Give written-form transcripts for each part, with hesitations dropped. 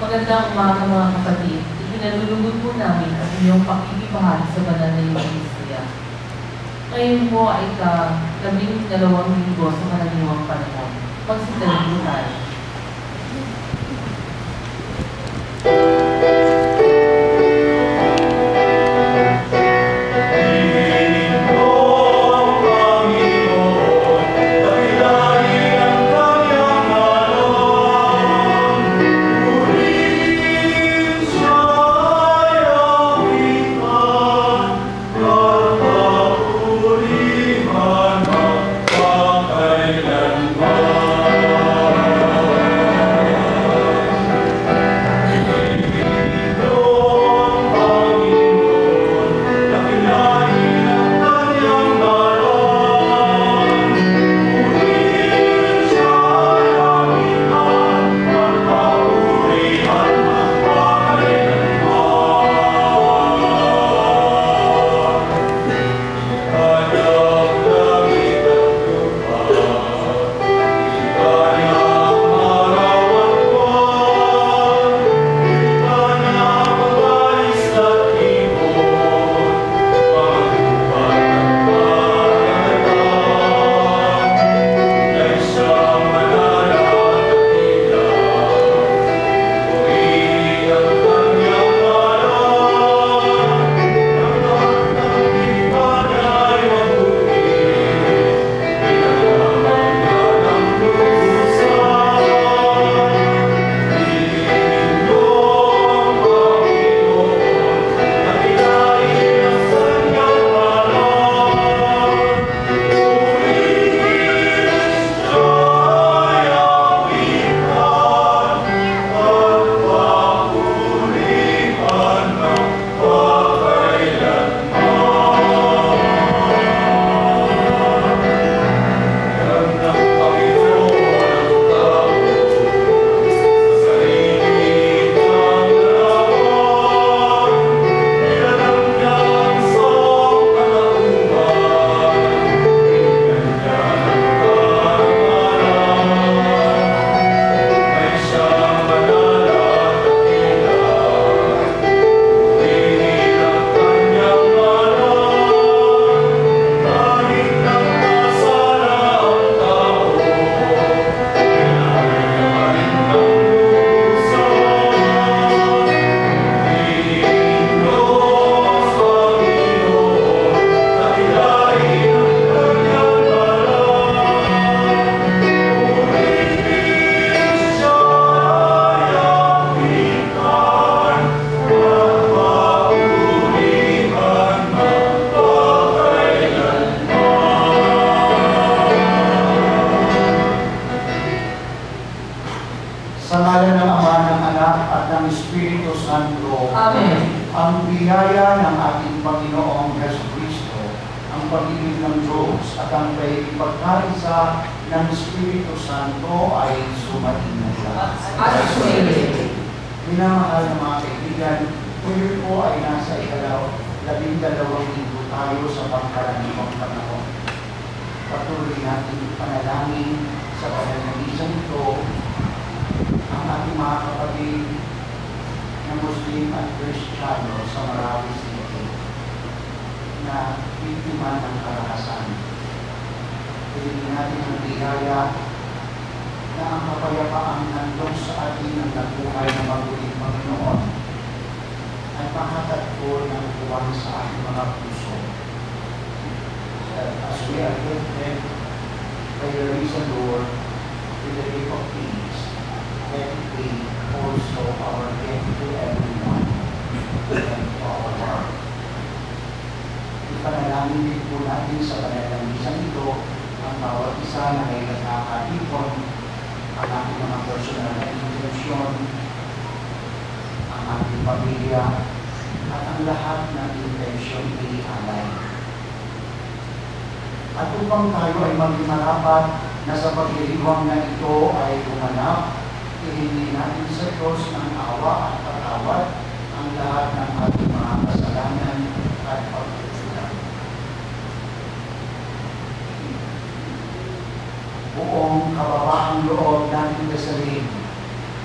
Magandang umaga mga kapatid. Ipinalulugod po namin ang inyong pakikibahagi sa banal na Eucharistia. Ngayon po ay ka-12 linggo sa karaniwang panahon. Magsitalin po tayo. At upang tayo ay maging marapat na sa pagdiriwang na ito ay gumanap, ihingi natin sa Diyos ng awa at patawad ang lahat ng ating mga kasalanan at pagkukulang. Buong kababaang loob natin kasalin,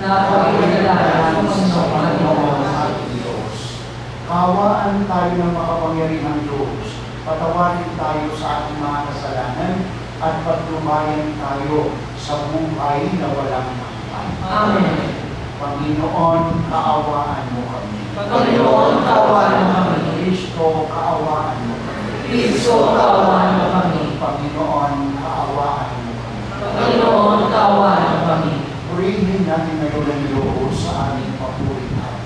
na ako ay manalangin sa Panginoon ating Diyos. Kaawaan tayo ng makapangyarihang Diyos. Patawarin tayo sa ating mga kasalanan at paglumayan tayo sa buhay na walang hanggan. Amen. Panginoon, kaawaan mo kami. Panginoon, kaawaan mo kami. Kristo, kaawaan mo kami. Kristo, kaawaan mo kami. Panginoon, kaawaan mo kami. Panginoon, kaawaan mo kami. Purihin natin ngayon ang Diyos sa aming papurihan.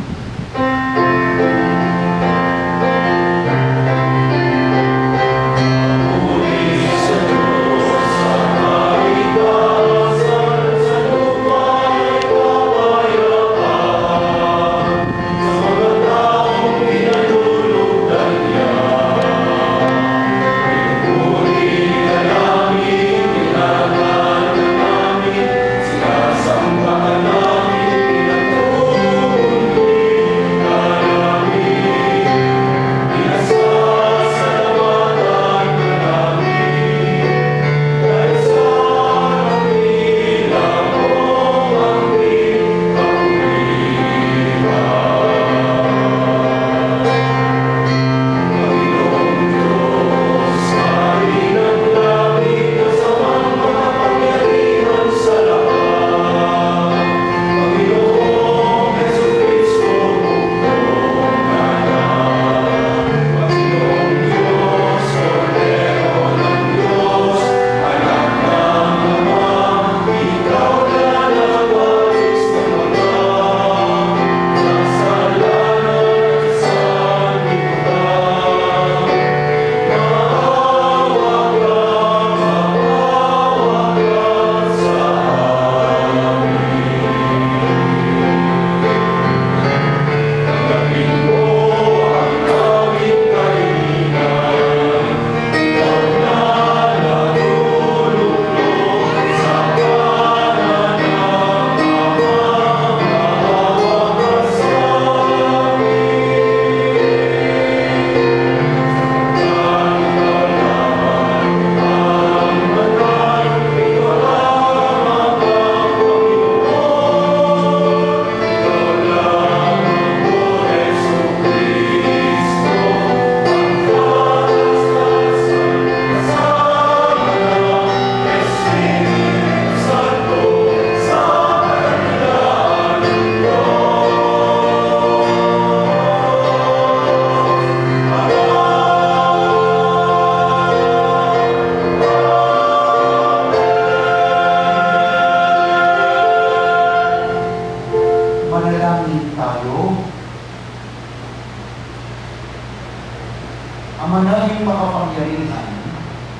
Manahing makapangyarihan,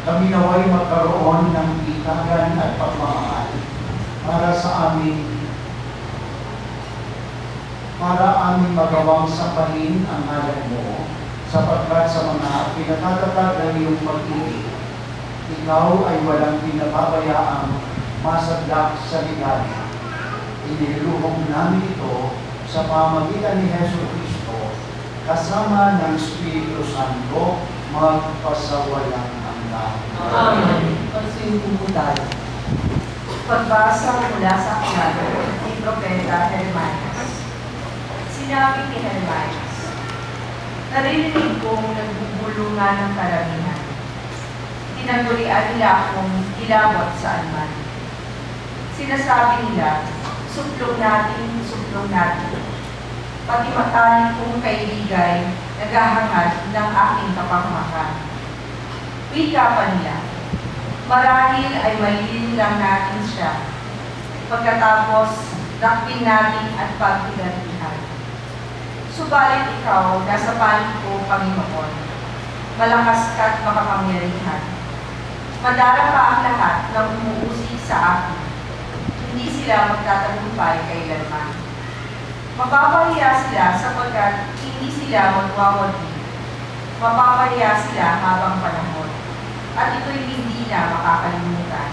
kami naway magkaroon ng itagan at pagmamahal para aming magawang sapahin ang ngalan mo, sapagkat sa mga pinatatatag ng iyong pag-ibig, ikaw ay walang pinababayaang masadlak sa ligaya. Iniluhog namin ito sa pamagitan ni Hesus Kristo, kasama ng Espiritu Santo, magpasawalang hanggan. Amen. Pagsinupo tayo. Pagbasa mula sa aklat ni Propeta Jeremias. Sinabi ni Jeremias, naririnig kong nagbubulungan ng karamihan. Tinagurian nila akong ilawat sa alman. Sinasabi nila, suplong natin. Pati matalik kong kailigay, naghahangad ng aking kapahamakan. Wika pa nila, marahil ay malilin lang natin siya. Pagkatapos, dakpin natin at paghigantihan. Subalit ikaw, nasa panig ko, Panginoon. Malakas ka't makapangyarihan. Madarapa ang lahat ng umuusig sa akin. Hindi sila magtatagumpay kailanman. Mapapahiya sila sapagkat hindi sila magwawagi. Mapapahiya sila habang panahon. at ito'y hindi na makakalimutan.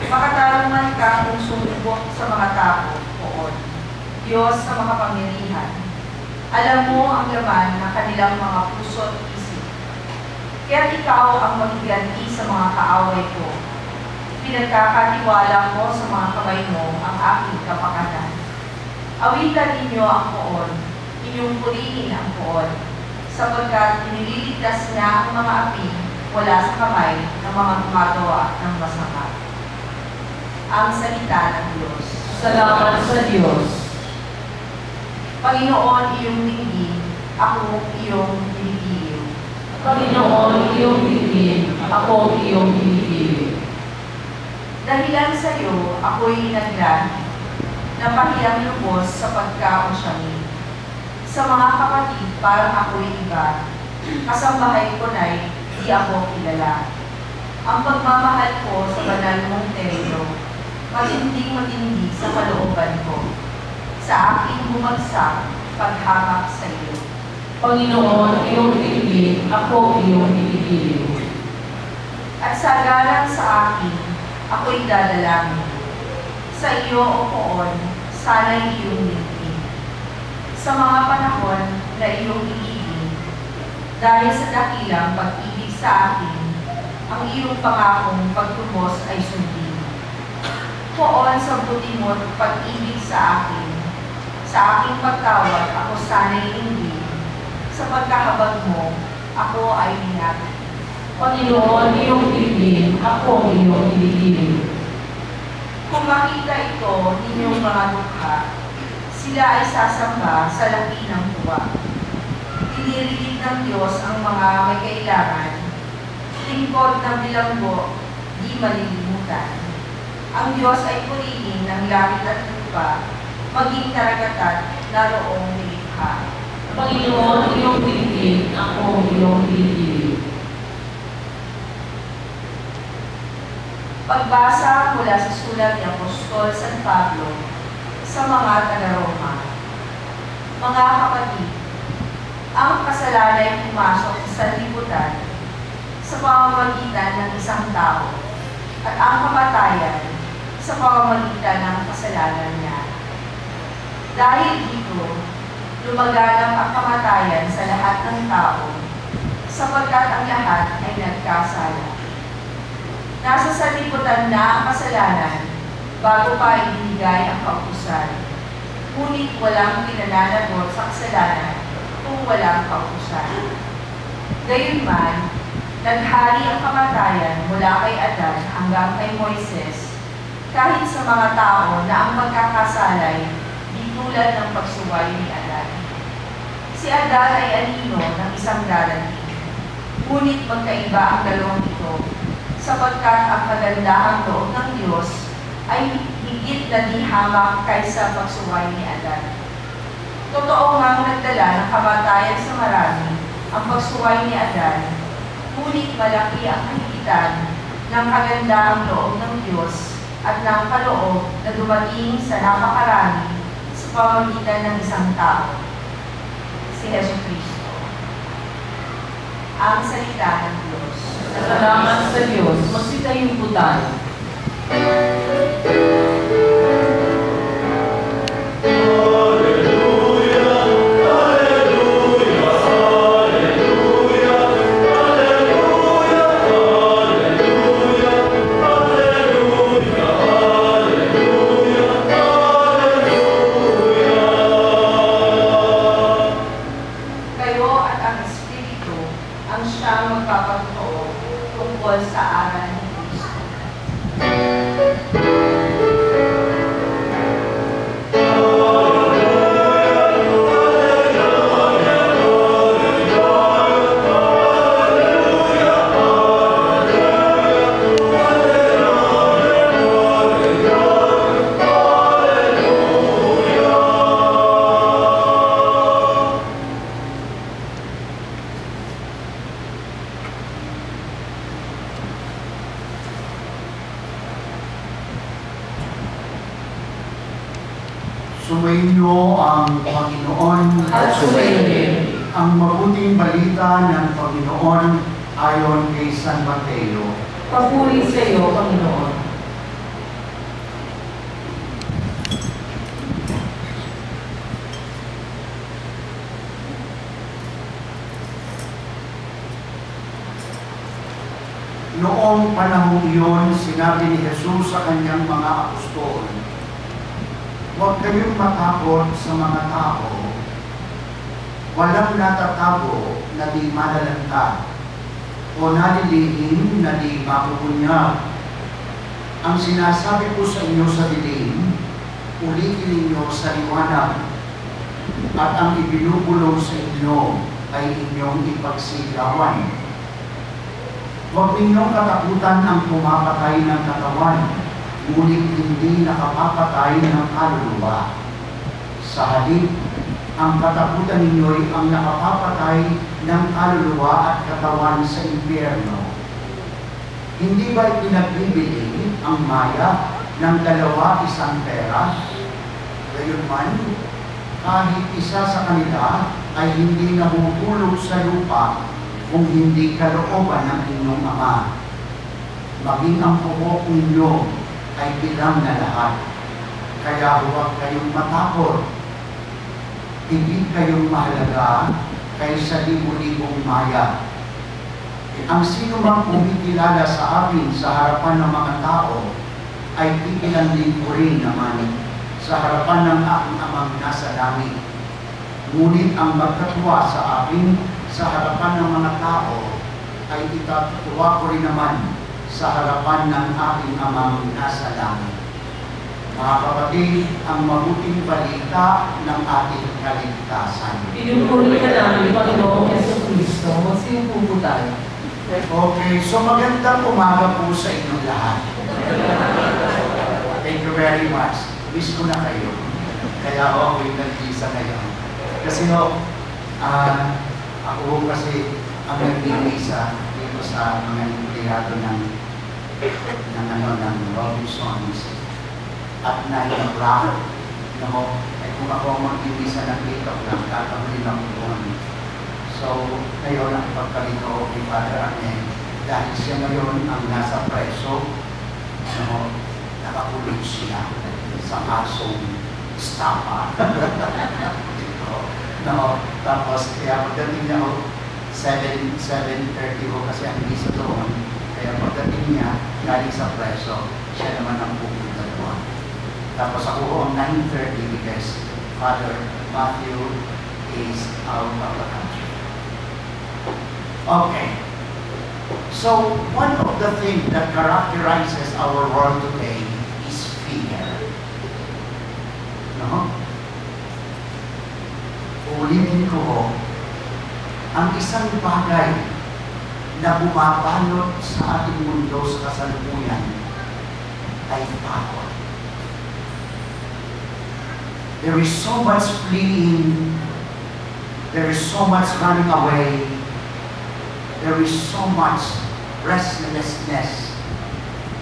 Makatarungan ka kung sumubok sa mga tao, poon, Diyos na makapangyarihan. Alam mo ang laman ng kanilang mga puso at isip. Kaya ikaw ang magiganti sa mga kaaway ko. Pinagkakatiwala ko sa mga kamay mo ang aking kapakanan. Awitan ninyo ang poon, inyong purihin ang poon, sapagkat nililigtas niya ang mga api wala sa kamay ng mga gumagawa ng masama. Ang salita ng Diyos. Salamat sa Diyos. Panginoon, iyong dinggin, ako iyong dinigiliw. Panginoon, iyong dinggin, ako iyong dinigiliw. Dahilan sa iyo, ako'y naglahi, napahiyang lubos sa pagkaunsyami. Sa mga kapatid, parang ako'y iba, kasambahay ko na'y di ako kilala. Ang pagmamahal ko sa banal mong templo, matinding-matindi sa kalooban ko. Sa aking bumagsak, paghamak sa iyo. Panginoon, iyong dinggin, ako iyong dinigiliw. At sa galang sa akin, ako'y dadalangin. Sa iyo, O poon, sana'y iyong dinggin. Sa mga panahon na iyong iibig, dahil sa dakilang pag-ibig sa akin, ang iyong pangakong pagtubos ay sundin. Poon sa buti mo't pag-ibig sa akin, sa aking pagtawad ako sana'y hindi, sa pagkahabag mo, ako ay binati. Panginoon, iyong dinggin, ako iyong dinigiliw. Kung makita ito ninyong mga dukha, sila ay sasamba sa laki ng tuwa. Tinirinig ng Diyos ang mga may kailangan, lingkod ng bilanggo, di malilimutan. Ang Diyos ay purihin ng langit at lupa, maging karagatan na roong nilikha. Panginoon, iyong dinggin, ako iyong dinigiliw. Pagbasa mula sa sulat ni Apostol San Pablo sa mga taga-Roma. Mga kapatid, ang kasalanan ay pumasok sa sanlibutan sa pamamagitan ng isang tao at ang kamatayan sa pamamagitan ng kasalanan niya. Dahil dito, lumaganap ang kamatayan sa lahat ng tao sapagkat ang lahat ay nagkasala. Nasa sanlibutan na ang kasalanan bago pa ibinigay ang kautusan. Ngunit walang pinananagot sa kasalanan kung walang kautusan. Gayunman, naghari ang kamatayan mula kay Adan hanggang kay Moises, kahit sa mga tao na ang magkakasalay di tulad ng pagsuway ni Adan. Si Adan ay anino ng isang darating, ngunit magkaiba ang dalawang ito, sapagkat ang kagandahang loob ng Diyos ay higit na di hamak kaysa pagsuway ni Adan. Totoo ngang nagdala ng kamatayan sa marami ang pagsuway ni Adan, ngunit malaki ang kahigitan ng kagandahang loob ng Diyos at ng kaloob na dumating sa napakarami sa pamamagitan ng isang tao, si Jesucristo. Ang salita ng Diyos. Salamat sa Diyos. Magsitayin po tayo. Kayo at ang Espiritu ang siyang magpapatotoo tungkol sa aral ni Kristo. Sumainyo ang Panginoon At sumayin. ang mabuting balita ng Panginoon ayon kay San Mateo. Papuri sa iyo, Panginoon. Noong panahong iyon, sinabi ni Jesus sa kanyang mga apostol, "Huwag kayong matakot sa mga tao. Walang natatago na di malalantad o nalilihim na di mapupunyag. Ang sinasabi ko sa inyo sa dilim, ulitin ninyo sa liwanag, at ang ibinubulong sa inyo ay inyong ipagsigawan. Huwag ninyong katakutan ang pumapatay ng katawan, ngunit hindi nakapapatay ng kaluluwa. Sa halip, ang katakutan ninyo'y ang nakapapatay ng kaluluwa at katawan sa impyerno. Hindi ba ipinagbibili ang maya ng 2 pera? Gayunman, kahit isa sa kanila ay hindi nahuhulog sa lupa kung hindi kalooban ng inyong Ama. Maging ang puhok ninyo ay bilang na lahat. Kaya huwag kayong matakot. Hindi kayong mahalaga kaysa libu-libong maya. Ang sino mang kumikilala sa akin sa harapan ng mga tao ay kikilanlin ko rin naman sa harapan ng aking Amang nasa langit. Ngunit ang magkatuwa sa akin sa harapan ng mga tao ay itatutuwa ko rin naman sa harapan ng aking Amang nasa langit." Mga kapatid, ang mabuting balita ng ating kaligtasan. Pinupuri ka namin, Panginoong Jesucristo. Magsiupo po tayo. Okay, so magandang umaga po sa inyong lahat. Thank you very much. Miss ko na kayo. Kaya ako'y nag-visa ngayon. Kasi ako kasi ang nag-visa dito sa mga empleyado ng Robinsons at 9 o'clock. Kung ako mag-visa ng 8 o'clock, kakahuli lang doon. So, ngayon ang pagkalito ko kay Father Arne, dahil siya ngayon ang nasa preso, nakakulong siya sa kasong stapa. Tapos, kaya pagdating niya 7:30 ko kasi ang visa doon. Kaya pagdating niya, galing sa preso, siya naman ang pupunta doon. Tapos ako ang 9:30 because Father Matthew is out of the country. Okay. So, one of the things that characterizes our world today is fear. No? Ulitin ko, ang isang bagay na bumabalot sa ating mundo sa kasalukuyan ay takot. There is so much fleeing, there is so much running away, there is so much restlessness,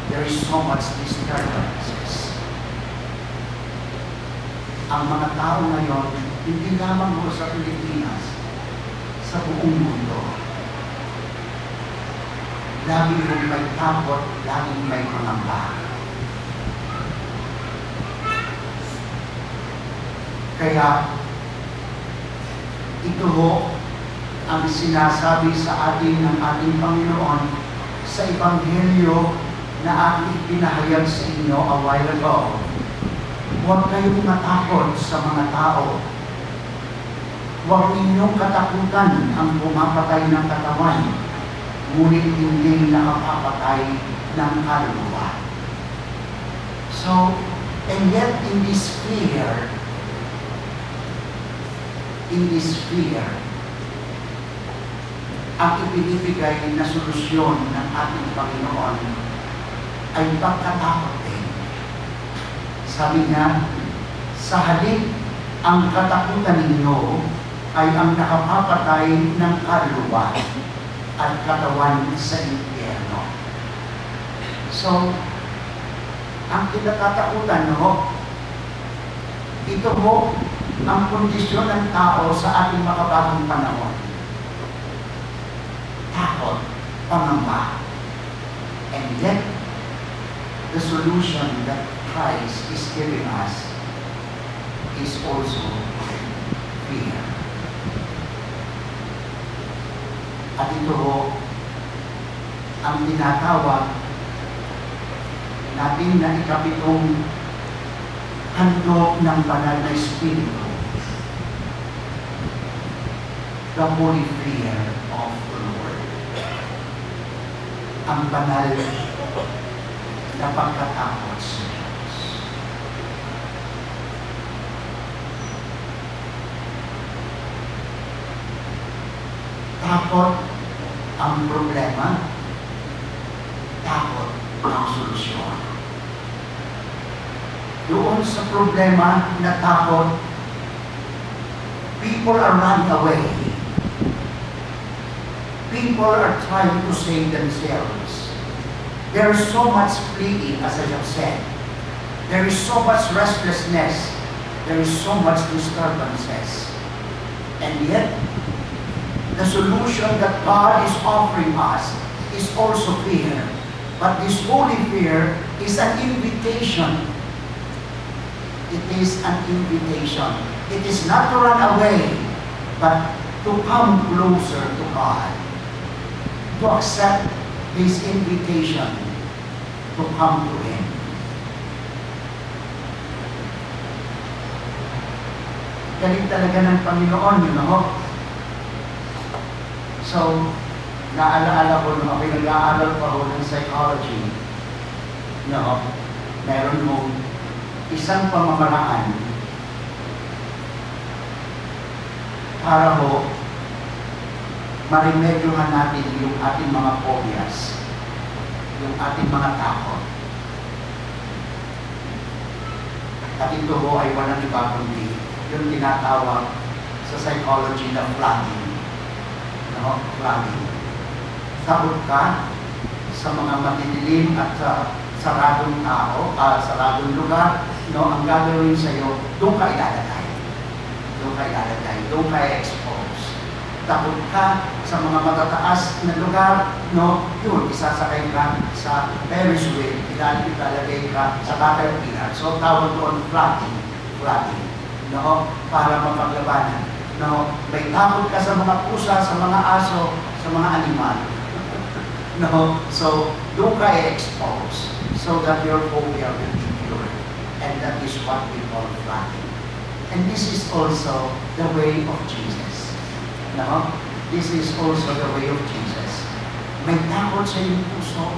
there is so much disturbances. Ang mga tao ngayon, hindi lamang mo sa Pilipinas, sa buong mundo, laging may takot, laging may pangamba. Kaya, ito ho ang sinasabi sa atin ng ating Panginoon sa Ebanghelyo na ating pinahayag sa inyo a while ago. Huwag kayong matakot sa mga tao. Huwag ninyong katakutan ang pumapatay ng katawan, ngunit hindi nakapapatay ng kaluluwa. So, and yet in this fear, ang ibinibigay na solusyon ng ating Panginoon ay pagkatakot din. Sabi niya, sa halip ang katakutan ninyo ay ang nakapapatay ng kaluluwa at katawan sa impyerno. So, ang kinatatakutan ito ang kondisyon ng tao sa ating makabagong panahon. Takot. pangamba. And yet, the solution that Christ is giving us is also fear. At ito ho, ang tinatawag natin na ikapitong handog ng banal na Espiritu, the holy fear of the Lord. Ang banal na pagkatakot sa Diyos. Takot ang problema, takot ang solusyon. Doon sa problema na takot, people are running away. People are trying to save themselves. There is so much fleeing, as I have said. There is so much restlessness. There is so much disturbances. And yet, the solution that God is offering us is also fear. But this holy fear is an invitation. It is an invitation. It is not to run away, but to come closer to God. To accept His invitation to come to Him. Galing talaga ng Panginoon, you know? So, naalaala ko nung ako'y nag-aaral pa ho ng psychology, no? Meron mong isang pamamaraan para ho marimedyohan natin yung ating mga phobias, yung ating mga takot. At ito ho ay walang iba kundi yung tinatawag sa psychology na flagging. No? Flagging. Takot ka sa mga madidilim at saradong tao, saradong lugar, no? Ang gagawin sa iyo, doon ka ilalagay. Doon ka ilalagay. Doon ka expose. Takot ka sa mga matataas na lugar, no? Yun, isasakay ka sa Ferris wheel, ilalagay ka sa caterpillar. So, tawag doon flagging. Flagging. No? Para mapaglabanan. No? May takot ka sa mga pusa, sa mga aso, sa mga animal. No? So, doon ka i-expose so that your phobia will be cured. And that is what we call flagging. And this is also the way of Jesus. No? This is also the way of Jesus. May takot sa iyong puso,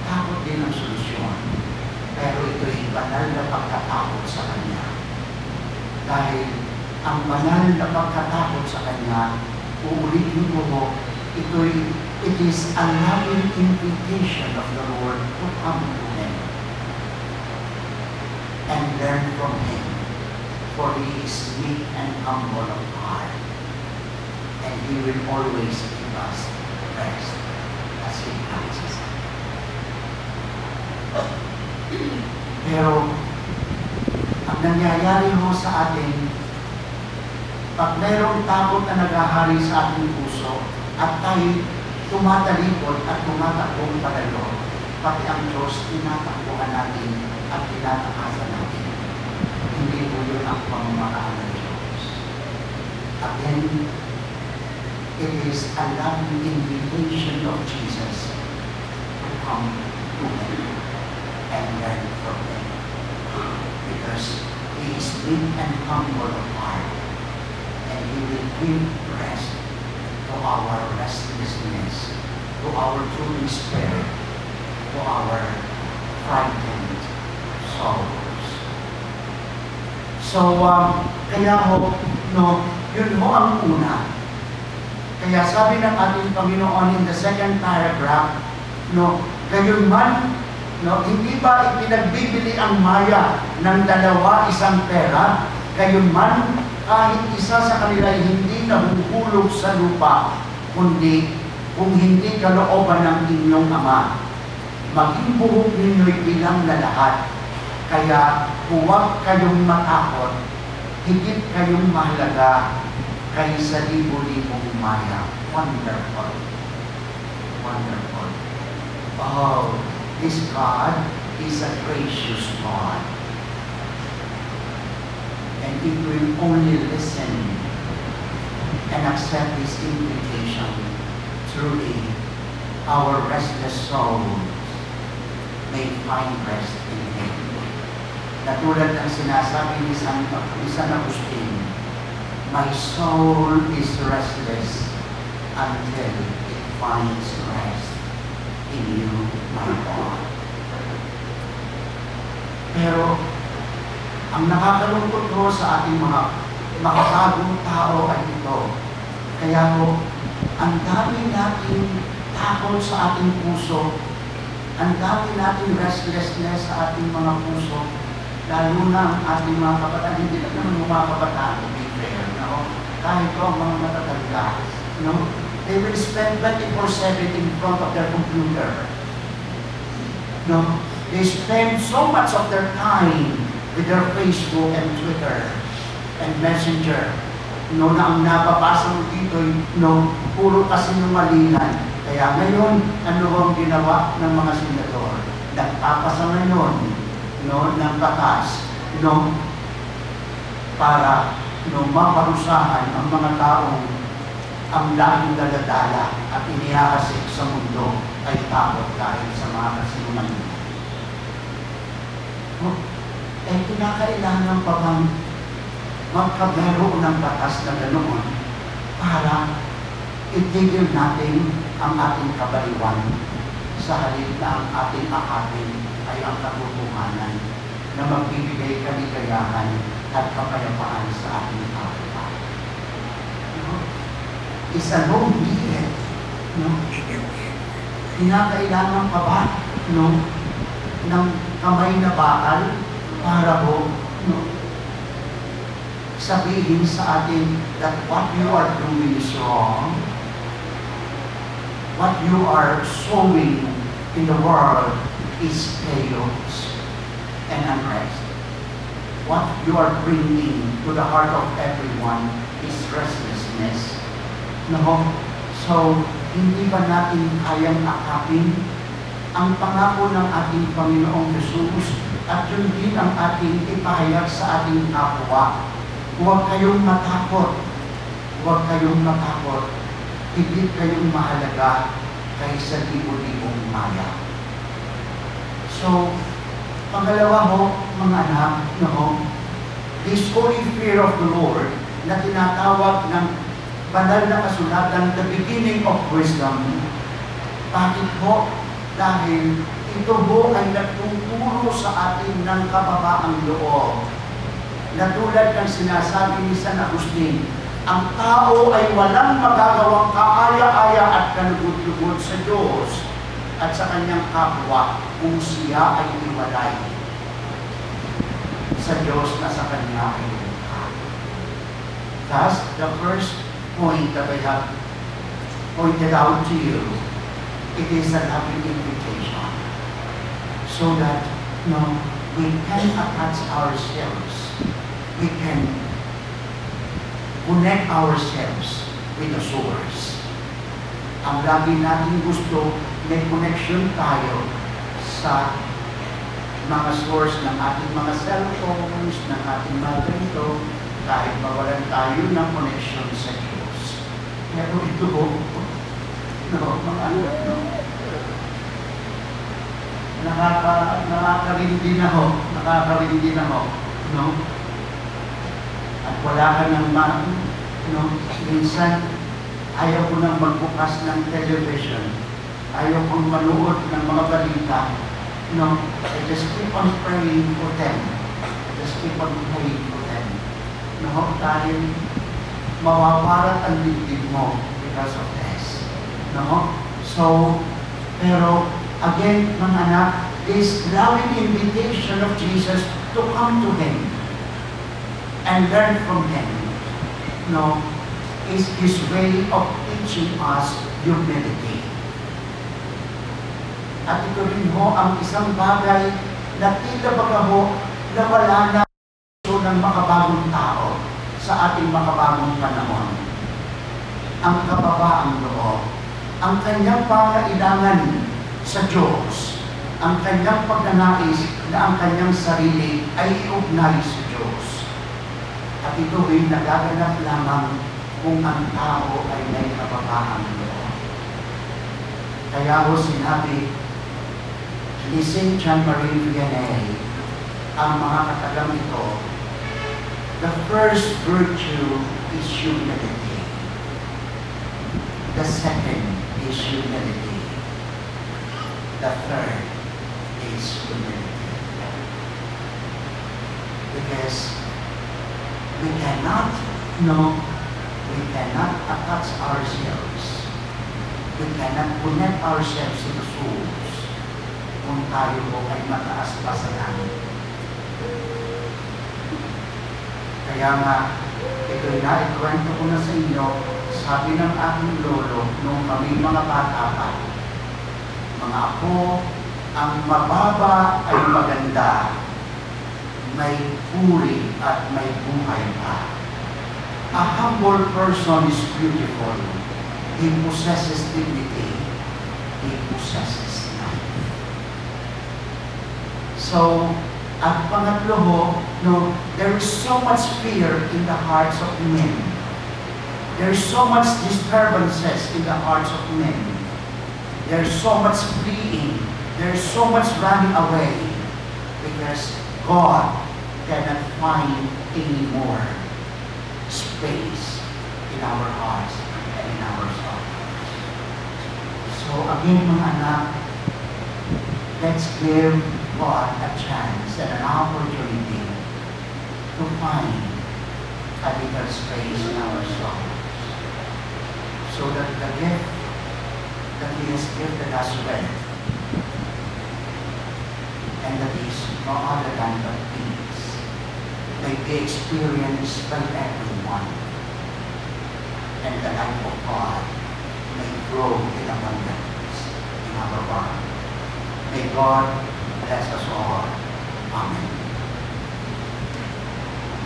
takot din ang solusyon. Pero ito'y banal na pagkatakot sa Kanya. Dahil ang banal na pagkatakot sa Kanya, uulitin ko mo, it is a loving invitation of the Lord to come to Him and learn from Him, for He is meek and humble of heart, and He will always give us rest as He promises. Pero ang nangyayari ho sa atin, pag mayroong takot na naghahari sa ating puso at tayo tumatalikod at tumatakbong padalo, pati ang Diyos tinatakbuhan natin at tinatakasan natin. Hindi po yun ang pamamaraan ng Diyos. Again, it is a loving invitation of Jesus to come to Him and learn from Him. Because He is meek and humble of heart, and He will give rest to our restlessness, to our drooping spirit, to our frightened souls. So, kaya ho, no, yun ho ang una. Kaya sabi ng ating Panginoon in the second paragraph, no, gayon man, no, hindi ba ipinagbibili ang maya ng dalawa isang pera? Gayon man, kahit isa sa kanila ay hindi nahuhulog sa lupa, kundi kung hindi kalooban ng inyong Ama, maging buhok ninyo'y bilang na lahat. Kaya huwag kayong matakot, higit kayong mahalaga kaysa libo-libong maya. Wonderful. wonderful. Oh, this God is a gracious God. And if we only listen and accept His invitation, truly, our restless souls may find rest in Him. Natulad ng sinasabi ni San Agustin, my soul is restless until it finds rest in you, my God. Pero, ang nakakalungkot ko sa ating mga makakagong tao ay ito. Kaya po, ang dami nating takot sa ating puso, ang dami nating restlessness sa ating mga puso, lalo na ang ating mga kabataan, hindi lang naman yung mga kabataan, to be fair, no? Kahit po ang mga matatanda, no? They will spend 24/7 in front of their computer. No? They spend so much of their time with their Facebook and Twitter and Messenger. No, na ang nababasa mo dito, no, puro kasinungalingan. Kaya ngayon, ano ang ginawa ng mga senador? Nagpapasa ngayon, no, ng batas, no, para, no, maparusahan ang mga taong ang laging daladala at inihahasik sa mundo ay takot dahil sa mga kasinungalingan. No? Eh, kinakailangan pa bang magkameron ng batas na ganoon para itigil natin ang ating kabaliwan sa halip na ang ating akapin ay ang katotohanan na magbibigay kaligayahan at kapayapaan sa ating kapwa. No? Isa no needed. No? Kinakailangan pa ba, no, ng kamay na bakal para ho, no, sabihin sa atin that what you are doing is wrong, what you are sowing in the world is chaos and unrest. What you are bringing to the heart of everyone is restlessness. No? So, hindi ba natin kayang akapin ang pangako ng ating Panginoong Jesus at yun din ang ating ipahayag sa ating kapwa? Huwag kayong matakot. Huwag kayong matakot. Higit kayong mahalaga kaysa libo-libong maya. So, pangalawa ho, mga anak, no, this holy fear of the Lord na tinatawag ng banal na kasulatan, the beginning of wisdom. Bakit po? Dahil ito ho ay nagtuturo sa atin ng kababaang loob. Na tulad ng sinasabi ni San Agustin, ang tao ay walang magagawang kaaya-aya at kalugod-lugod sa Diyos at sa kanyang kapwa kung siya ay iwalay sa Diyos na sa kanya ay lumikha. Thus, the first point that I have pointed out to you, it is a loving invitation so that, no, we can attach ourselves, we can connect ourselves with the source. Ang lagi natin gusto, may connection tayo sa mga source ng ating mga cellphones, ng ating mga ganito, kahit mawalan tayo ng connection sa Diyos. Pero ito, no, mga anak, no, nakakarindi na ho, no? At wala ka ng no? Minsan, ayaw ko nang magbukas ng television, ayaw kong manood ng mga balita, no? I just keep on praying for them. I just keep on praying for them. No? Dahil mawawarat ang dibdib mo because of this. No? So, pero, again, mga anak, this loving invitation of Jesus to come to Him and learn from Him, no, is His way of teaching us humility. At ito rin ho ang isang bagay na tila baga ho na wala na ng makabagong tao sa ating makabagong panahon. Ang kababaang loob. ang kanyang pangailangan sa Diyos, ang kanyang pagnanais na ang kanyang sarili ay iugnay sa Diyos. At ito ay nagaganap lamang kung ang tao ay may kababaang loob. Kaya ho sinabi ni St. John Marie Vianney, ang mga katagang ito, the first virtue is humility. The second is humility. The third is humility. Because we cannot attach ourselves. We cannot connect ourselves to the souls kung tayo ay mataas pa sa langit. Kaya nga, ito'y naikwento ko na sa inyo, sabi ng aking lolo, nung kami mga bata pa, mga apo, ang mababa ay maganda, may puri at may buhay pa. A humble person is beautiful. He possesses dignity. He possesses life. So, at pangatlo ho, there is so much fear in the hearts of men. There is so much disturbances in the hearts of men. There is so much fleeing. There is so much running away because God cannot find any more space in our hearts and in our souls. So again, mga anak, let's give God a chance and an opportunity to find a little space in our souls, so that the gift that He has gifted us with, and that is no other than the peace, may be experienced by everyone, and the life of God may grow in abundance in our world. May God bless us all. Amen.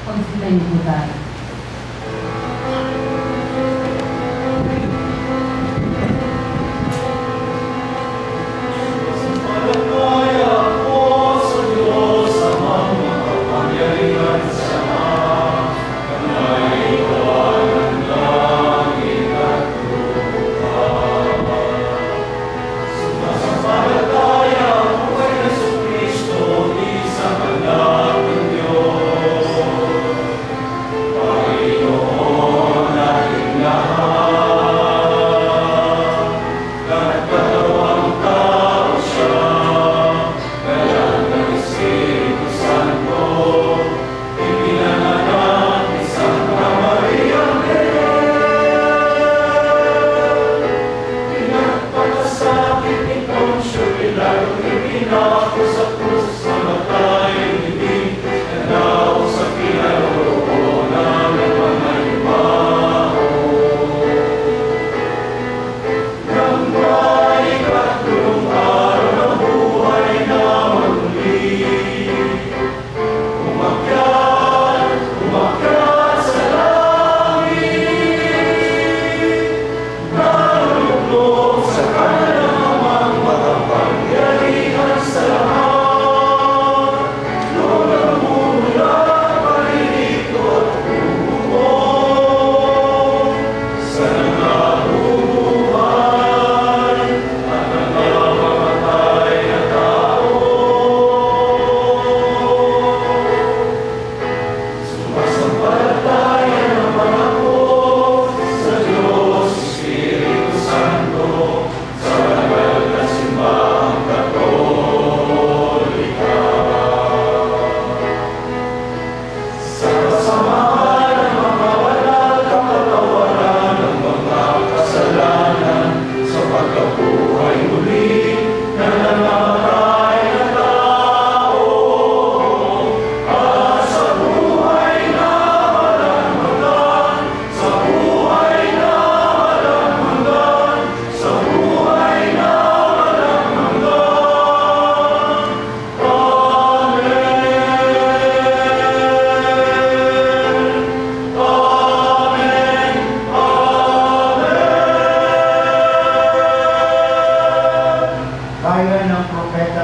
Pagsitayo po tayo. Cristo, isa man lang ang Diyos. Panginoon,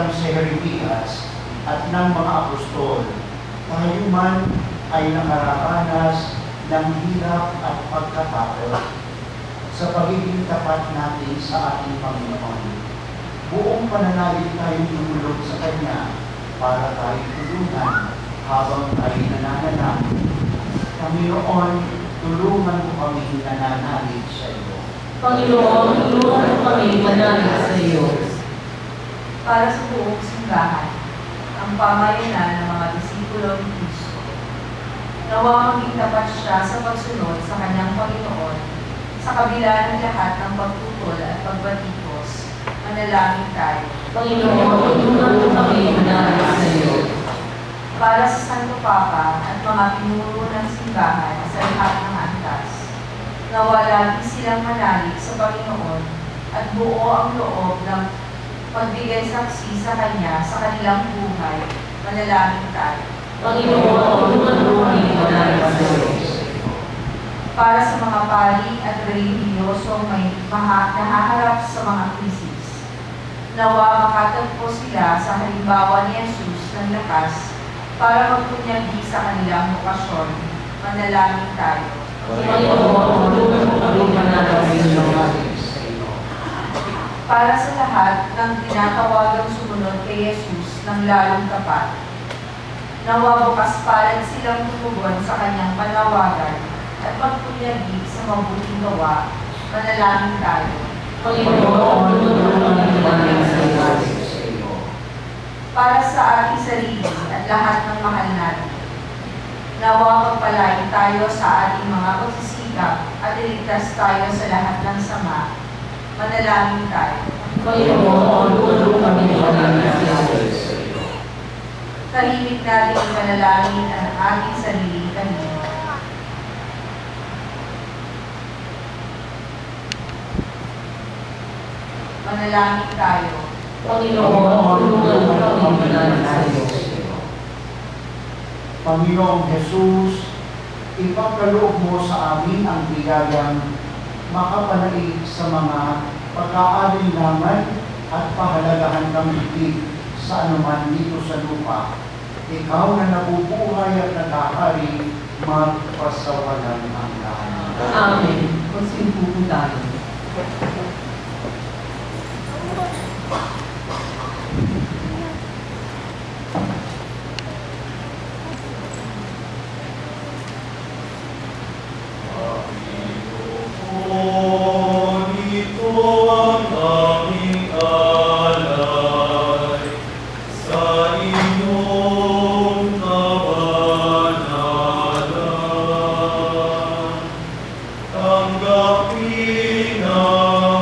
kabilang si Jeremias at ng mga apostol, tayo man ay nakaranas ng hirap at pagkatakot sa pagiging tapat natin sa ating Panginoon. Buong pananalig tayong lumulog sa Kanya para tayo tulungan habang tayo nananalangin. Panginoon, tulungan mo kami nananalig sa iyo. Panginoon, tulungan mo kami manalig sa iyo. Para sa buong simbahan, ang pamayanan ng mga disipulo ni Kristo. Nawa maging tapat siya sa pagsunod sa kanyang Panginoon, sa kabila ng lahat ng pagtutol at pagbatikos. Manalangin tayo. Panginoon, tulungan mo kami manalig sa iyo. Para sa Santo Papa at mga pinuno ng simbahan sa lahat ng antas, nawa lagi silang manalig sa Panginoon at buo ang loob ng pagbigay saksi sa Kanya sa kanilang buhay. Manalangin tayo. Panginoon, tulungan mo kami manalig sa iyo. Para sa mga pari at relihiyosong may nahaharap sa mga krisis, nawa makatagpo sila sa halimbawa ni Jesus ng lakas para magpunyagi sa kanilang bukasyon. Manalangin tayo. Panginoon, tulungan mo kami manalig sa iyo. Para sa lahat ng tinatawagang sumunod kay Jesus ng lalong tapat, nawa bukas palad silang tumugon sa kanyang panawagan at magpunyagi sa mabuting gawa. Manalangin tayo. Panginoon, tulungan mo kami manalig sa iyo. Para sa ating sarili at lahat ng mahal natin, nawa pagpalain tayo sa ating mga pagsisikap at iligtas tayo sa lahat ng sama. Manalangin tayo. Panginoon, tulungan mo kami manalig sa iyo. Tahimik natin ang panalangin ang ating sariling kanina. Manalangin tayo. Panginoon, tulungan mo kami manalig sa iyo. Panginoong Jesus, ipagkaloob mo sa amin ang biyayang makapanaig sa mga pagkaalinlangan at pahalagahan kang higit sa anuman dito sa lupa. Ikaw na nabubuhay at naghahari magpasawalang hanggan. Amen. Magsimpo po tayo. Tanggapin ang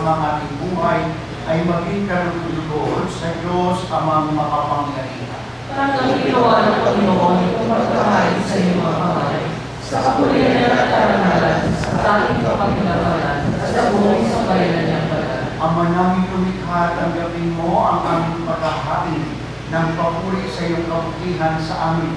kasamang ating buhay ay maging kalugod sa Diyos Amang makapangyarihan. Parang ginawa ng Panginoon ang pagkakain sa iyong mga kamay, sa kapulian at karangalan, sa ating kapagpinagalan, at sa buong sambayanan niyang banal. Ama namin lumikha, tanggapin mo ang aming pagkahain ng papuri sa iyong kabutihan sa amin.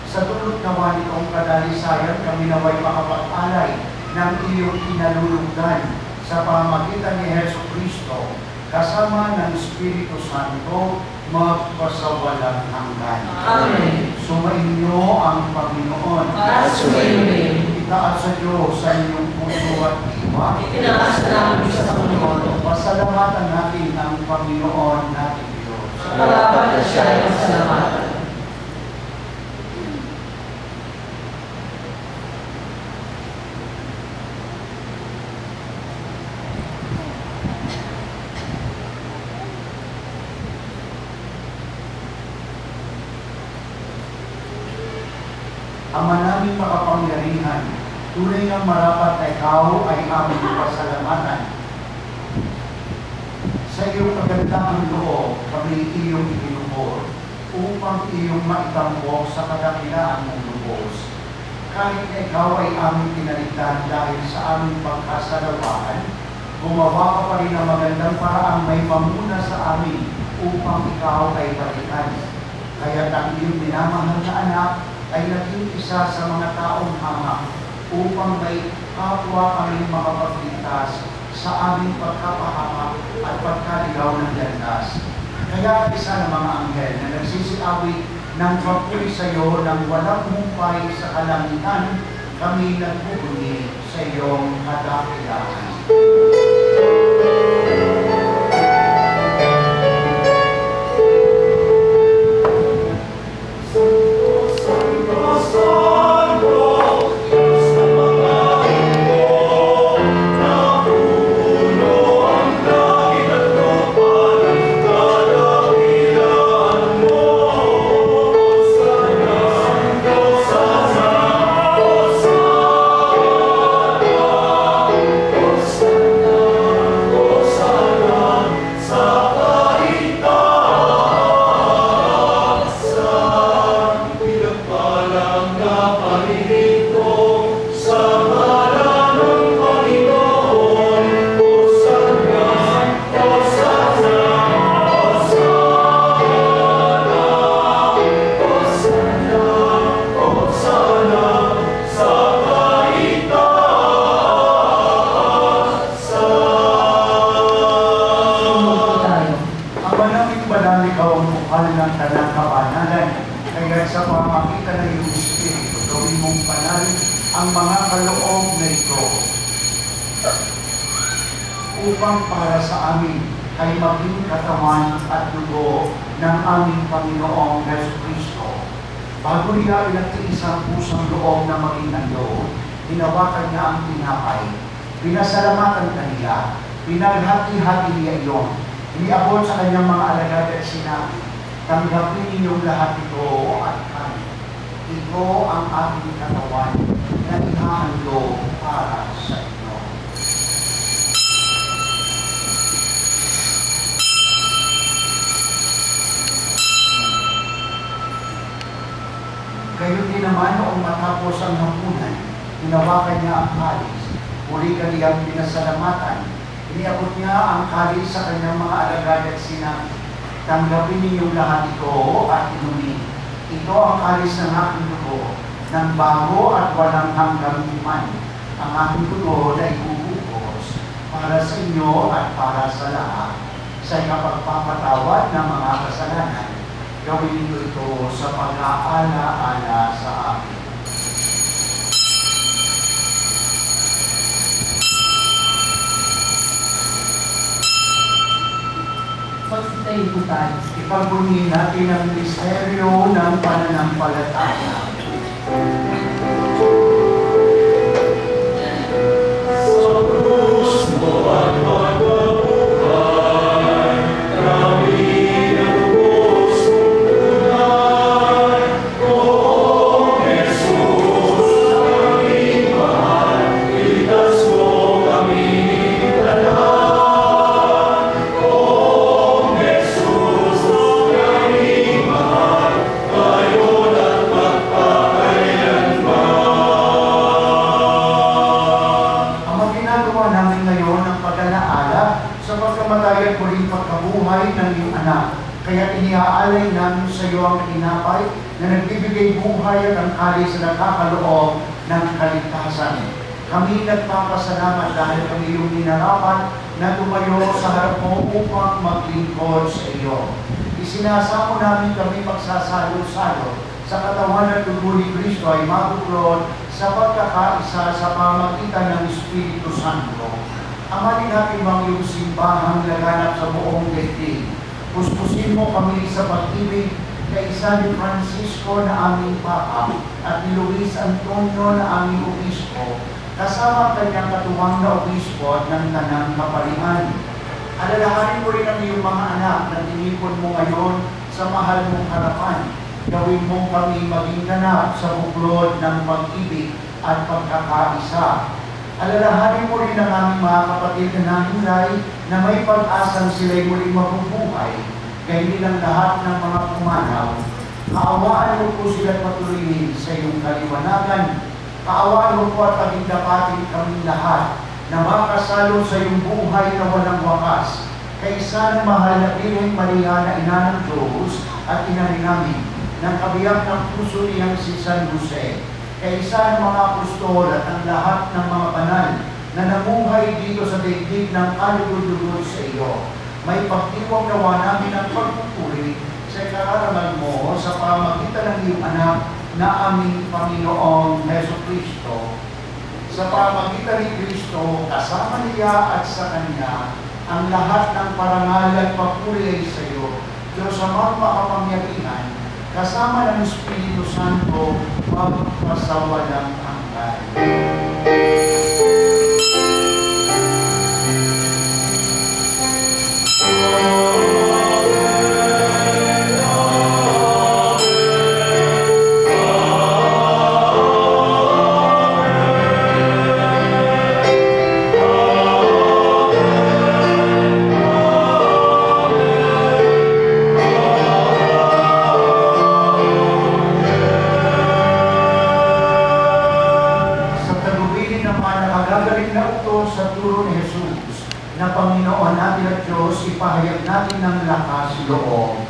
Sa dulot nawa nitong kadalisayan, kami naway makapag-alay ng iyong kinalulugdan sa pamamagitan ni Hesus Kristo, kasama ng Espiritu Santo, magpasawalang hanggan. Amen. Sumainyo ang Panginoon. At sumainyo. Itaas sa Diyos sa inyong puso at diwa. Itinaas namin sa Panginoon. Pasalamatan natin ang Panginoon nating Diyos. Karapat na siya ay pasalamatan. Ama namin makapangyarihan, tunay ng marapat na ikaw ay aming pasalamatan. Sa iyong kagandahang loob, kami iyong itinubos upang iyong maitambok sa kadakilaan ng lubos. Kahit na ikaw ay aming pinalitan dahil sa aming pagkasalawaan, gumawa ka pa rin ng magandang paraang may mamuna sa amin upang ikaw ay balikan. Kaya ang iyong minamahal na anak ay naging isa sa mga taong hamak upang may kapwa kaming makapagligtas sa aming pagkapahamak at pagkaligaw ng landas. Kaya isa ng mga anghel na nagsisiawit ng papuri sa iyo ng walang humpay sa kalangitan, kami nagpupuni sa iyong kadakilaan. Upang para sa amin ay maging katawan at dugo ng aming Panginoong Hesus Kristo. Bago niya pinagtiis ang pusang loob na maging nandoon, hinawakan niya ang tinapay, pinasalamatan kaniya, pinaghati-hati niya iyon, iniabot sa kanyang mga alagad at sinabi, tanggapin ninyong lahat ito at kami. Ito ang aking katawan na ihahandog para sa inyo. Gayon din naman noong matapos ang hapunan, hinawakan niya ang kalis, muli kaniyang pinasalamatan, iniabot niya ang kalis sa kanyang mga alagad at sinabi, tanggapin ninyong lahat ito at inumin. Ito ang kalis ng aking dugo, ng bago at walang hanggang iman. Ang aking dugo na ibubukos para sa inyo at para sa lahat, sa ikapagpapatawad ng mga kasalanan. Gawin niyo ito sa pag-aala-ala sa akin. Magsitayo po tayo. Ipagbunyi natin ang misteryo ng pananampalataya. Sa krus mo at magpabuhay, kami nalubos mong tunay. O Jesus, aming mahal, ligtas mo kami tanan. pagkamatay at muling pagkabuhay ng iyong anak. Kaya iniaalay namin sa iyo ang tinapay na nagbibigay buhay at ang kalis na nakakaloob ng kaligtasan. Kami nagpapasalamat dahil kami iyong ninarapat na tumayo sa harap mo upang maglingkod sa iyo. Isinasamo namin kami magsasalo-salo sa katawan at dugo ni Kristo ay mabuklod sa pagkakaisa sa pamagitan ng Espiritu Santo. Amanin natin bang iyong simbahang laganap sa buong daigdig. Puspusin mo kami sa pag-ibig kay San Francisco na aming Papa at ni Luis Antonio na aming Obispo, kasama kanyang katuwang na Obispo at ng Tanang Kaparian. Alalahanin mo rin ang iyong mga anak na tinipon mo ngayon sa mahal mong harapan. Gawin mong kami maging ganap sa buklod ng pag-ibig at pagkakaisa. Alalahanin mo rin ang aming mga kapatid na nahinay na may pag-asang sila'y muling mabubuhay, kaya nilang lahat ng mga pumanaw. Kaawaan mo po sila patuloyin sa iyong kaliwanagan. Kaawaan mo po at pagdapatin kami lahat na makasalo sa iyong buhay na walang wakas. Kaysa ng mahal na Birhen Maria na ina ng Diyos at ina rin namin, ng kabiyak ng puso niyang si San Jose, kaysa ng mga apostol at ang lahat ng mga banal na namuhay dito sa daigdig ng kalugod-lugod sa iyo. May pagtiwag nawa namin ang pagpupuri sa kararaman mo sa pamagitan ng iyong anak na aming Panginoong Jesucristo. Sa pamagitan ni Kristo, kasama niya at sa Kanya, ang lahat ng parangal at papuri ay sa iyo, Diyos amang makapangyarihan, kasama ng Espiritu Santo, magpasawalang hanggan. Ipahayag natin ng lakas loob.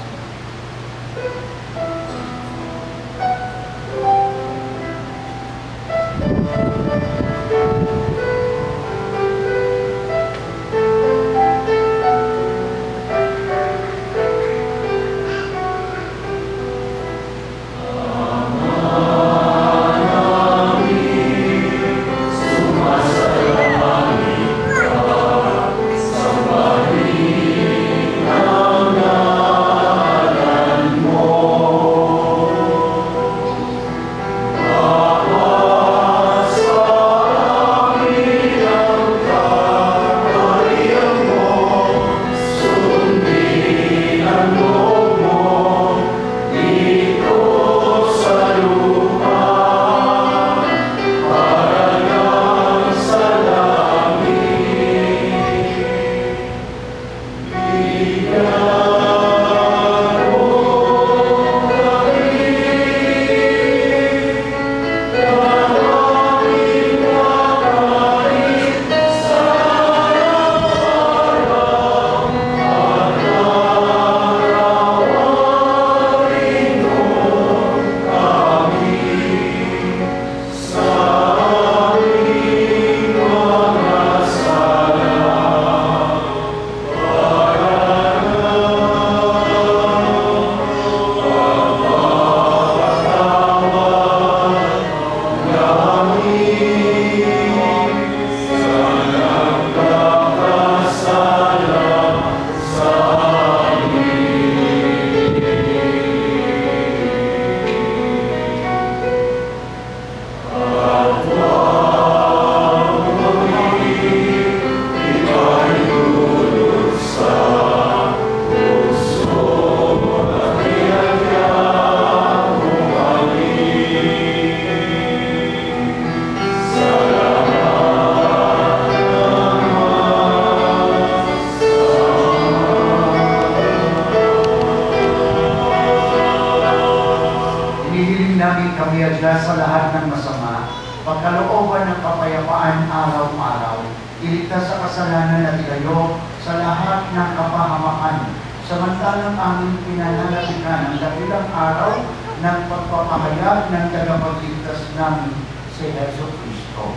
sa lahat ng masama, pagkalooban ng kapayapaan araw-araw, iligtas sa kasalanan at ilayo sa lahat lahat ng kapahamakan, samantalang aming pinananabikan ang dakilang araw ng pagpapahayag ng tagapagligtas namin si Heso Kristo.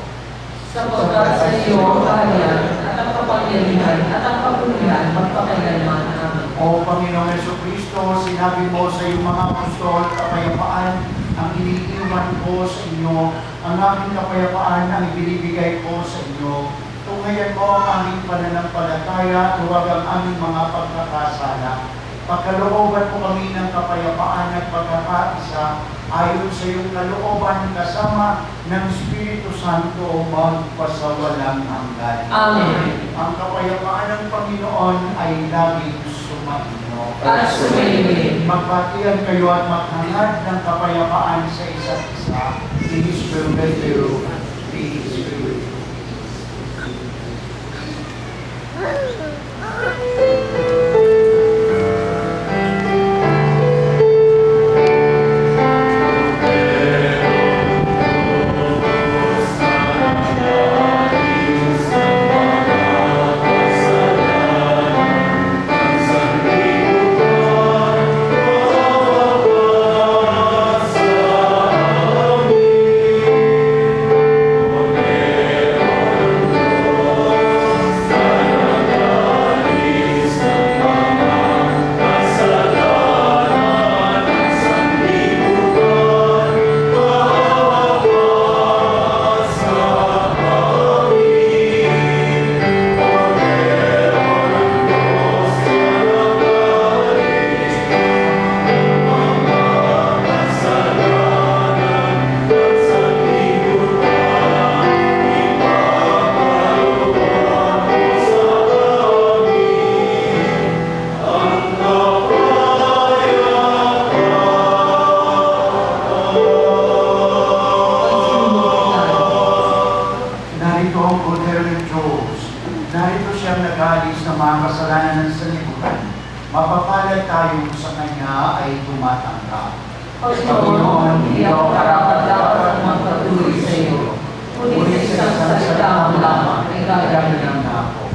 Sapagkat sa iyo ang kaharian at ang kapangyarihan at ang kapulihan magpakailanman namin. O Panginoong Heso Kristo, sinabi mo sa iyong mga apostol, kapayapaan ang iniiwan ko sa inyo, ang aking kapayapaan ang ibinibigay ko sa inyo. Tunghayan mo ang aming pananampalataya, huwag ang aming mga pagkakasala. Pagkalooban mo kami ng kapayapaan at pagkakaisa, ayon sa iyong kalooban kasama ng Espiritu Santo magpasawalang hanggan. Amen. Ang kapayapaan ng Panginoon ay laging sumainyo. At sumainyo. Magbatian kayo at maghangad ng kapayapaan sa isa't isa. In His will, be His will. Mapapalad tayo sa Kanya ay tumatanggap. Panginoon, hindi ako karapat-dapat magpatuloy sa iyo. Ngunit sa isang salita mo lamang ay gagawin na ako.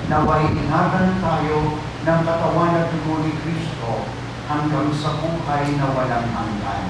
Naway ingatan tayo ng katawan at dugo ni Kristo hanggang sa buhay na walang hanggan.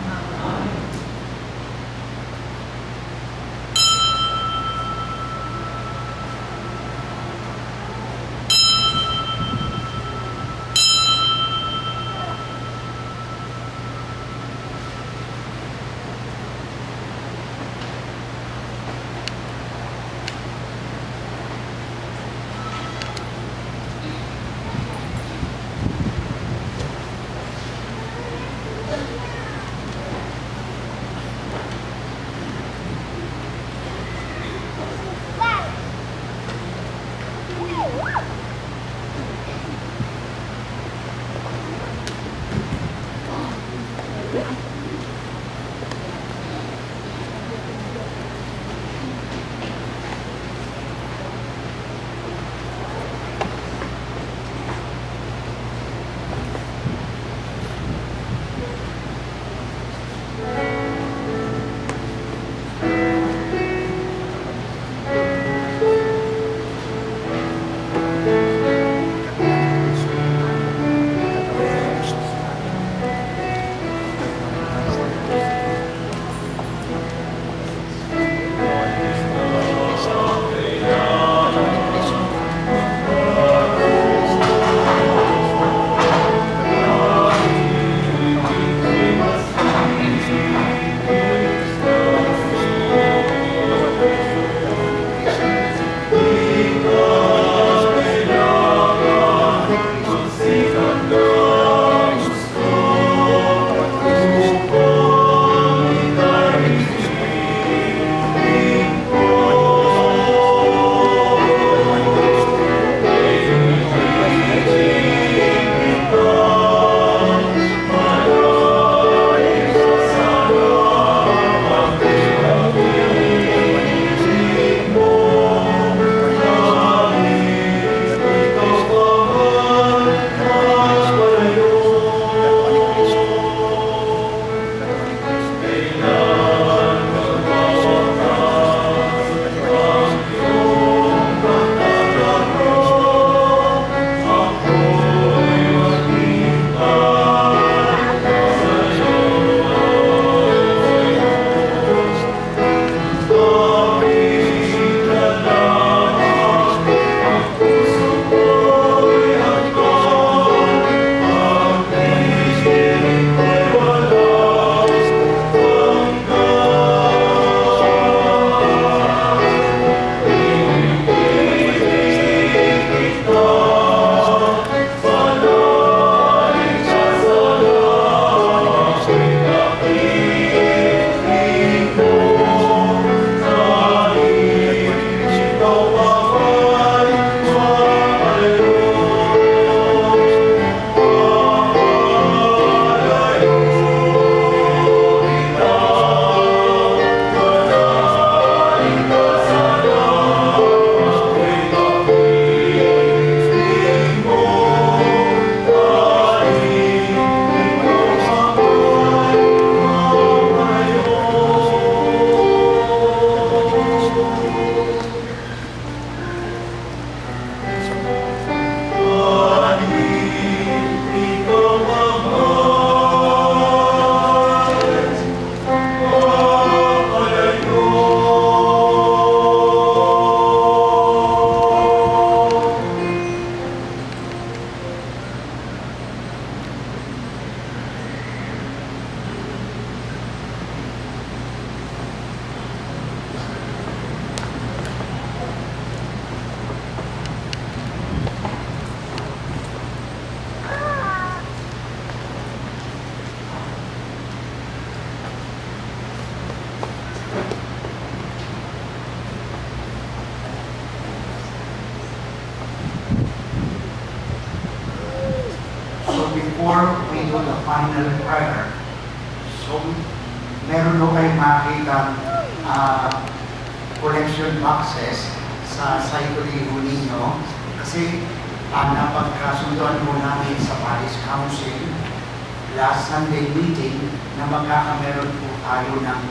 before we do the final prayer. So, meron ho kayong makikita collection boxes sa cycle ninyo kasi napagkasunduan mo namin sa Parish Council last Sunday meeting na magkakameron po tayo ng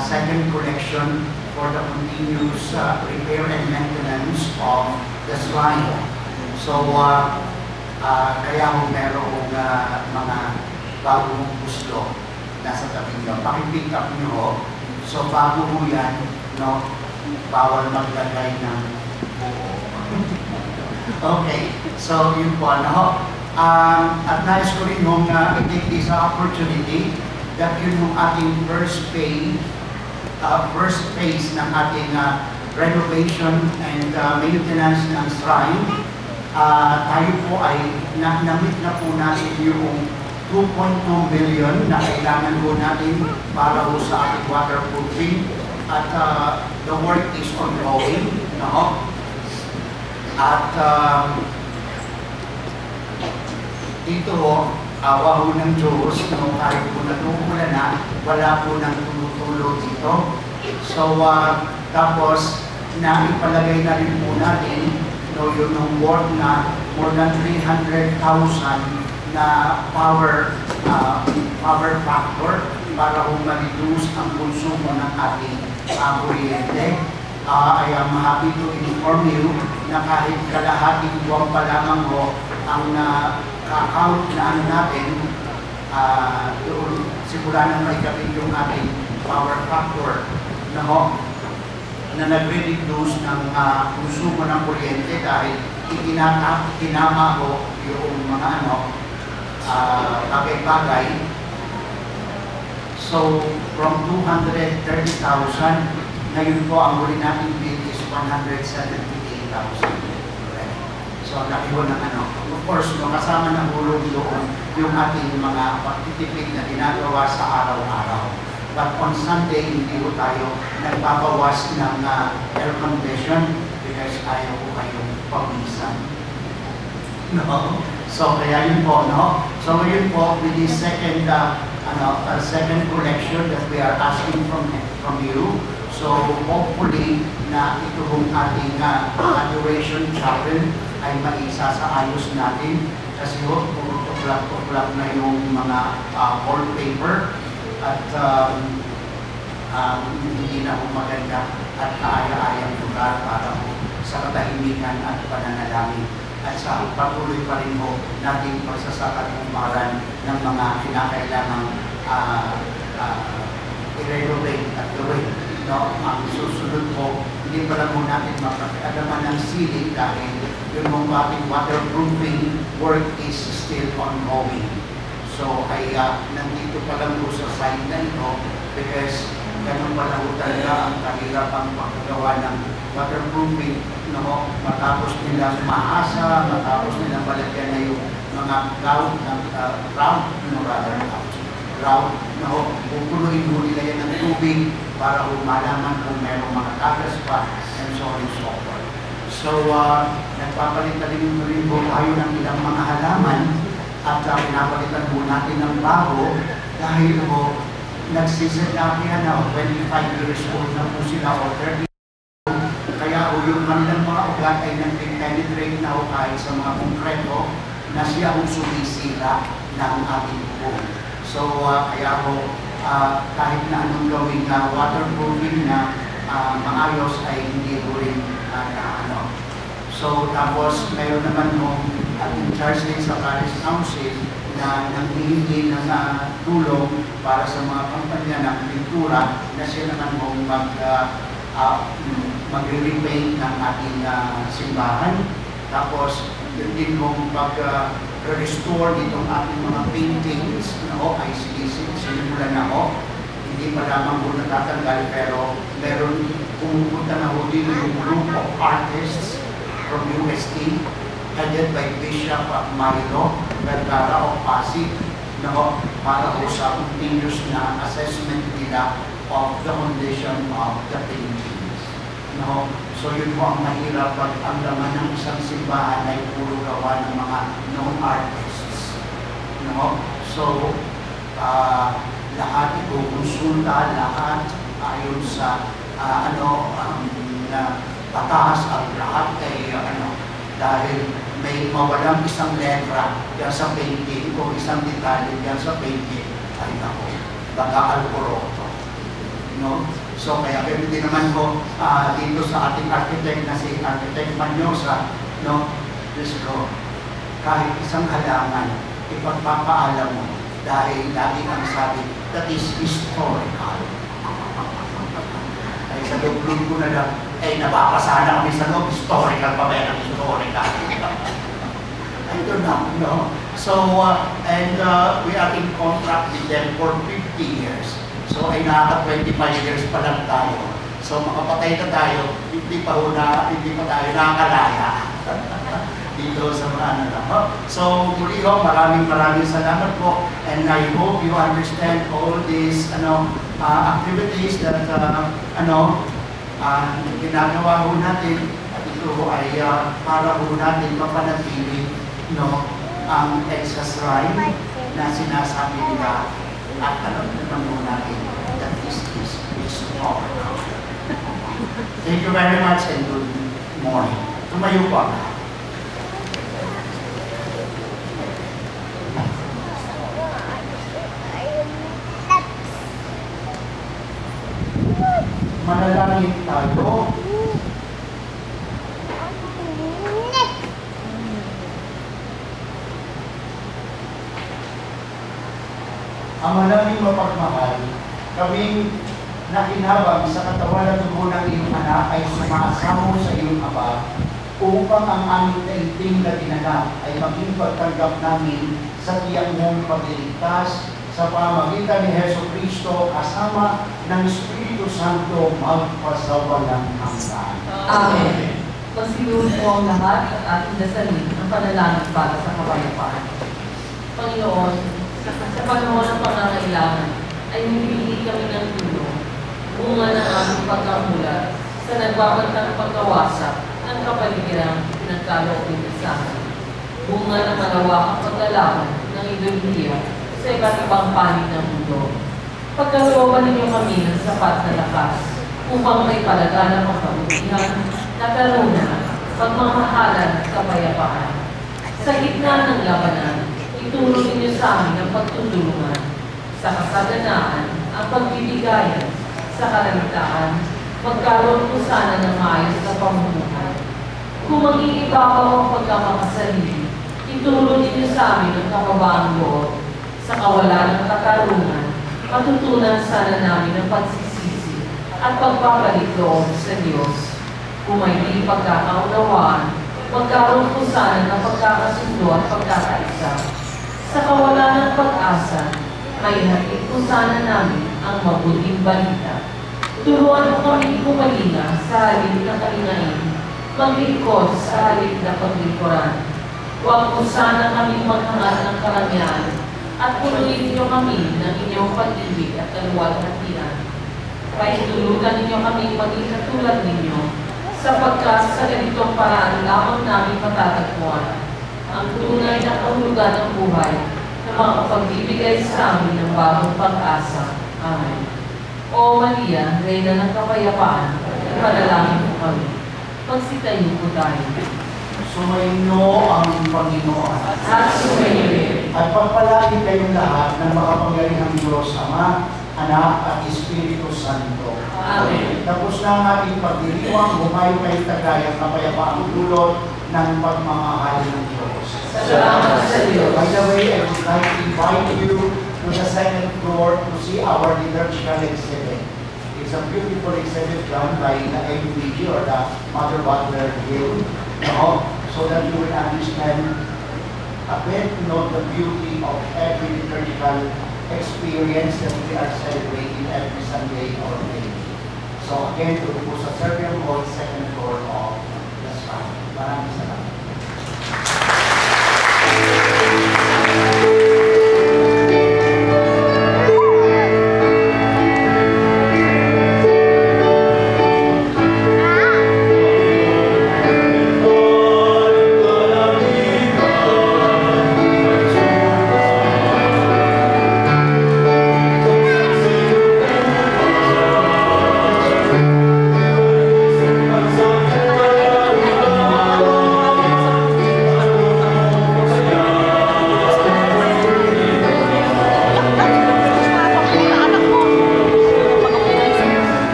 second collection for the continuous repair and maintenance of the shrine. So, kaya ho merong mga bagong gusto nasa tabi nyo. Pakipick up nyo ho. So, bago ho yan, no, bawal maglagay ng buo. Okay, so yun po, no? At nais ko rin mong i-take this opportunity that yun yung ating first phase ng ating renovation and maintenance ng shrine. Tayo po ay namit na po natin yung 2.2 million na kailangan po natin para po sa ating waterproofing at the work is ongoing. No? At dito awa ho ng Diyos, no, kahit po natukulan na, wala po nang tumutulo dito. So, tapos, naipalagay na rin po natin, no, yung work na more than 300,000 na power factor para ho ma-reduce ang konsumo ng ating kuryente. I am happy to inform you na kahit kalahating buwan pa lamang ho ang account na natin, doon simula na may kapit yung ating power factor na nagre-reduce ng konsumo ng kuryente dahil itinama ho yung mga bagay-bagay. So, from 230,000, ngayon po ang huli natin bill is 178,000. So, laki ho ng Of course, kasama ng hulog doon yung ating mga pagtitipid na ginagawa sa araw-araw. But on Sunday, hindi po tayo nagpapawas ng air condition because ayaw po kayong pawisan. No? So, kaya yun po, no? So, yun po, with the second collection that we are asking from you. So, hopefully, na ito hong ating adoration chapel ay maisa sa ayos natin kasi puro tuklap na yung mga wallpaper at hindi na maganda at kaaya-ayang lugar para sa katahimikan at pananalangin at sa patuloy pa rin mo nating pagsasakatumparan ng mga kinakailangang i-renovate at gawin. No, ang susunod po, hindi pa lang mo natin mapakialaman ng ceiling dahil yung mga ating waterproofing work is still ongoing. So, ay nandito pa lang po sa site na ito because ganun pa lang talaga ang kahirapang pagkagawa ng waterproofing. No, matapos nilang maasa, matapos nilang balagyan na yung mga ground, no, pupunuin mo nila yan ng tubig para malaman kung merong mga tagas pa and so on and so forth. So, nagpapalitan rin po tayo ng ilang mga halaman at pinapalitan po natin ng bago dahil po nagsisinakihan na 25 years old na po sila o 30 kaya yung kanilang mga ugat ay nag-penetrate na o kahit sa mga konkreto na siya ang sumisira ng ating buong. So, kaya po, kahit na anong gawing waterproofing na maayos ay hindi po rin So, tapos, mayroon naman mo in charge din sa Parish Council na nanghihingi ng tulong para sa mga kampanya ng pintura na siya naman mong magre-repaint ng ating simbahan. Tapos, yun din mong restore ditong ating mga paintings na ay sinimulan na hindi pa lamang po natatanggal pero meron pumupunta na ho dito yung group of artists from UST headed by Bishop Milo Vergara of Pasig para ho sa continuous na assessment nila of the condition of the paintings. So yun po ang mahirap pag ang laman ng isang simbahan ay puro gawa ng mga known artists. No? So, lahat ikukonsulta, lahat ayon sa na pataas ang lahat ay dahil may mawalang isang letra yan sa painting o isang detalye yan sa painting, ay nako, baka alboroto. No? So kaya hindi naman ko dito sa ating architect na si Architect Manyosa, no? Diyos ko, kahit isang halaman, ipagpapaalam mo dahil lagi ang sabi, that is historical. Ay sa loob ko na lang, ay nababasa na kami sa loob, historical pa ba yan ang historical? I don't know, no? So, we are in contract with them for 50 years. So, ay nakaka-25 years pa lang tayo. So, makapatay na tayo, hindi pa tayo nakakalaya. Dito sa mga So, muli ho, maraming salamat po. And I hope you understand all these activities that ginagawa ho natin. At ito ay para ho natin mapanatili ang Exas Rhyme na sinasabi nila at naman ho natin that this is historical. Thank you very much and good morning. Tumayo po. Manalangin tayo. Ama naming mapagmahal, kaming nakinabang sa katawan at dugo ng iyong anak ay sumasamo sa iyong Ama upang ang aming daigdig na ginanap ay maging pagtanggap namin sa tiyak mong pagliligtas sa pamamagitan ni Jesucristo kasama ng Espiritu Santo magpasawalang hanggan. Amen. Magsiluhod po ang lahat at ating dasalin ang panalangin para sa kapayapaan. Panginoon, sa panahon ng pangangailangan ay humihingi kami ng tulong, bunga ng aming pagkamulat sa nagbabantang pagkawasak ng kapaligiran pinagkaloob sa amin. Bunga ng malawakang paglalaban ng ideolohiya sa iba't ibang panig ng mundo. Pagkalooban ninyo kami ng sapat na lakas upang may palagana ng kabutihan, nakarunan, pagmamahalan at kapayapaan. Sa gitna ng labanan, ituro ninyo sa amin ang pagtutulungan, sa kasaganaan, ang pagbibigayan, sa kalangitaan, magkaroon po sana ng maayos na pamumuhay. Kung mag-iibabaw ang pagkamakasarili, ituro ninyo sa amin ang kababaang loob, sa kawalan ng katarungan, matutunan sana namin ang pagsisisi at pagpapalik loob sa Diyos. Kung may di pagkakaunawaan, magkaroon po sana ng pagkakasundo at pagkakaisa. Sa kawalan ng pag-asa, may hatid po sana namin ang mabuting balita. Turuan mo kami pumalinga sa halip na kalingain, maglingkod sa halip na paglingkuran. Huwag po sana kami maghangat ng karangyaan at punuin niyo kami ng inyong pag-ibig at kaluwalhatian. Paitulutan ninyo kami maging katulad ninyo, sapagkat sa ganitong paraan lamang namin matatagpuan ang tunay na kahulugan ng buhay na makapagbibigay sa amin ng bagong pag-asa. Amen. O Maria, Reyna ng Kapayapaan, ipanalangin mo kami. Magsitayo po tayo. Sumainyo ang Panginoon. At sumainyo. At pagpalain kayong lahat ng makapangyarihang Diyos, Ama, Anak at Espiritu Santo. Amen. Tapos na ang ating pagdiriwang, humayo kayo tagayang kapayapaang dulot ng pagmamahal ng Diyos. Salamat sa Diyos. By the way, I would like to invite you to the second floor to see our liturgical exhibit. It's a beautiful exhibit done by the MBG or the Mother Butler Guild, so that you will understand a bit, the beauty of every liturgical experience that we are celebrating every Sunday or day. So again, to po sa Serbian Hall, second floor of the shrine. Maraming salamat.